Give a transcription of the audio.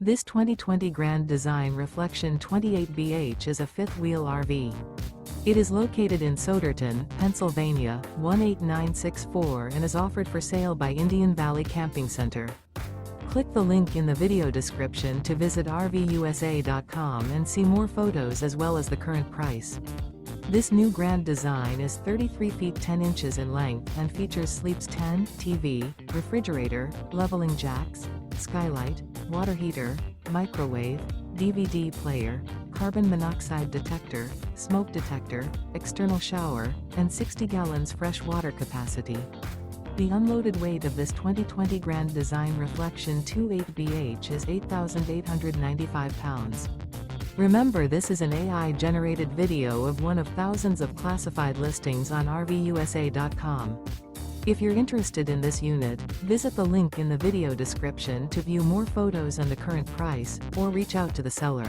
This 2020 Grand Design Reflection 28BH is a fifth-wheel RV. It is located in Souderton, Pennsylvania, 18964 and is offered for sale by Indian Valley Camping Center. Click the link in the video description to visit RVUSA.com and see more photos as well as the current price. This new Grand Design is 33 feet 10 inches in length and features Sleeps 10, TV, refrigerator, leveling jacks, skylight, water heater, microwave, DVD player, carbon monoxide detector, smoke detector, external shower, and 60 gallons fresh water capacity. The unloaded weight of this 2020 Grand Design Reflection 28BH is 8,895 pounds. Remember, this is an AI-generated video of one of thousands of classified listings on RVUSA.com. If you're interested in this unit, visit the link in the video description to view more photos and the current price, or reach out to the seller.